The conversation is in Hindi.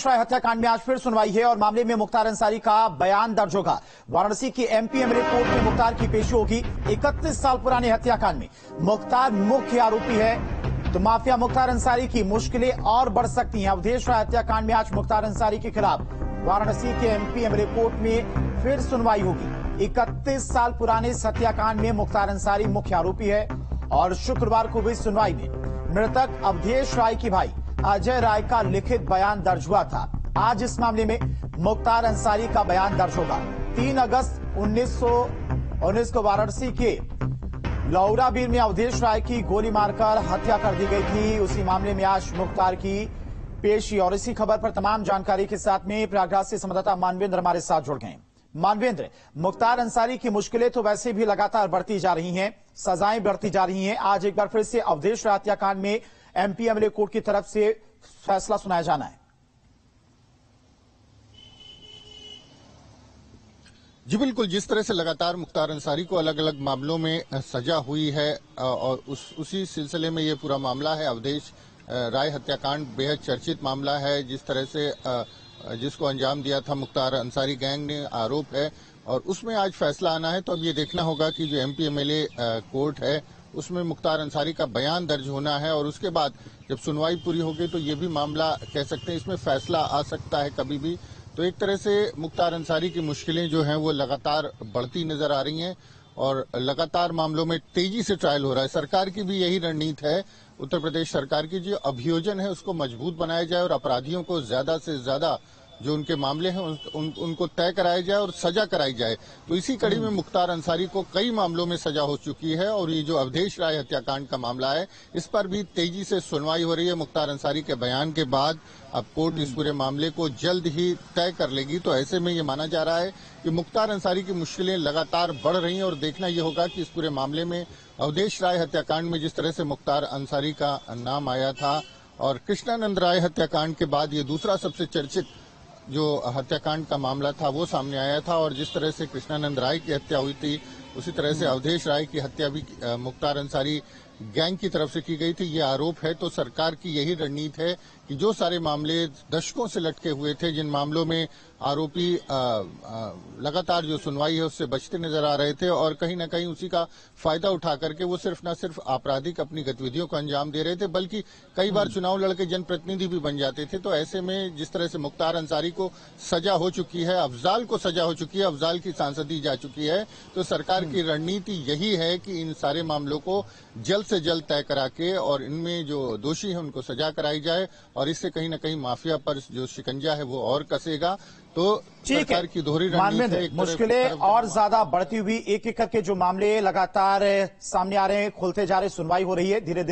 हत्याकांड में आज फिर सुनवाई है और मामले में मुख्तार अंसारी का बयान दर्ज होगा। वाराणसी की एमपी एमएलए कोर्ट में मुख्तार की पेशी होगी। 31 साल पुराने हत्याकांड में मुख्तार मुख्य आरोपी है, तो माफिया मुख्तार अंसारी की मुश्किलें और बढ़ सकती हैं। अवधेश राय हत्याकांड में आज मुख्तार अंसारी के खिलाफ वाराणसी के एमपी एमएलए कोर्ट में फिर सुनवाई होगी। 31 साल पुराने इस हत्याकांड में मुख्तार अंसारी मुख्य आरोपी है और शुक्रवार को हुई सुनवाई में मृतक अवधेश राय की भाई अजय राय का लिखित बयान दर्ज हुआ था। आज इस मामले में मुख्तार अंसारी का बयान दर्ज होगा। 3 अगस्त 1919 को वाराणसी के लौराबीर में अवधेश राय की गोली मारकर हत्या कर दी गई थी। उसी मामले में आज मुख्तार की पेशी और इसी खबर पर तमाम जानकारी के साथ में प्रयागराज से संवाददाता मानवेंद्र हमारे साथ जुड़ गए। मानवेंद्र, मुख्तार अंसारी की मुश्किलें तो वैसे भी लगातार बढ़ती जा रही हैं, सजाएं बढ़ती जा रही हैं। आज एक बार फिर से अवधेश राय हत्याकांड में एमपी एमएलए कोर्ट की तरफ से फैसला सुनाया जाना है। जी बिल्कुल, जिस तरह से लगातार मुख्तार अंसारी को अलग अलग मामलों में सजा हुई है और उसी सिलसिले में ये पूरा मामला है। अवधेश राय हत्याकांड बेहद चर्चित मामला है। जिस तरह से जिसको अंजाम दिया था मुख्तार अंसारी गैंग ने, आरोप है और उसमें आज फैसला आना है। तो अब ये देखना होगा कि जो एमपी एमएलए कोर्ट है उसमें मुख्तार अंसारी का बयान दर्ज होना है और उसके बाद जब सुनवाई पूरी होगी तो ये भी मामला कह सकते हैं इसमें फैसला आ सकता है कभी भी। तो एक तरह से मुख्तार अंसारी की मुश्किलें जो हैं वो लगातार बढ़ती नजर आ रही हैं और लगातार मामलों में तेजी से ट्रायल हो रहा है। सरकार की भी यही रणनीति है, उत्तर प्रदेश सरकार की जो अभियोजन है उसको मजबूत बनाया जाए और अपराधियों को ज्यादा से ज्यादा जो उनके मामले हैं उनको तय कराया जाए और सजा कराई जाए। तो इसी कड़ी में मुख्तार अंसारी को कई मामलों में सजा हो चुकी है और ये जो अवधेश राय हत्याकांड का मामला है इस पर भी तेजी से सुनवाई हो रही है। मुख्तार अंसारी के बयान के बाद अब कोर्ट इस पूरे मामले को जल्द ही तय कर लेगी। तो ऐसे में ये माना जा रहा है कि मुख्तार अंसारी की मुश्किलें लगातार बढ़ रही हैं और देखना ये होगा कि इस पूरे मामले में अवधेश राय हत्याकांड में जिस तरह से मुख्तार अंसारी का नाम आया था और कृष्णानंद राय हत्याकांड के बाद ये दूसरा सबसे चर्चित जो हत्याकांड का मामला था वो सामने आया था और जिस तरह से कृष्णानंद राय की हत्या हुई थी उसी तरह से अवधेश राय की हत्या भी मुख्तार अंसारी गैंग की तरफ से की गई थी, ये आरोप है। तो सरकार की यही रणनीति है कि जो सारे मामले दशकों से लटके हुए थे, जिन मामलों में आरोपी लगातार जो सुनवाई है उससे बचते नजर आ रहे थे और कहीं न कहीं उसी का फायदा उठा करके वो सिर्फ न सिर्फ आपराधिक अपनी गतिविधियों को अंजाम दे रहे थे बल्कि कई बार चुनाव लड़के जनप्रतिनिधि भी बन जाते थे। तो ऐसे में जिस तरह से मुख्तार अंसारी को सजा हो चुकी है, अफजाल को सजा हो चुकी है, अफजाल की सांसदी जा चुकी है, तो सरकार की रणनीति यही है कि इन सारे मामलों को जल्द से जल्द तय करा के और इनमें जो दोषी है उनको सजा कराई जाए और इससे कहीं न कहीं माफिया पर जो शिकंजा है वो और कसेगा। तो सरकार की दोहरी रणनीति है। मुश्किलें और ज्यादा बढ़ती हुई एक एक करके जो मामले लगातार सामने आ रहे हैं, खुलते जा रहे, सुनवाई हो रही है धीरे धीरे।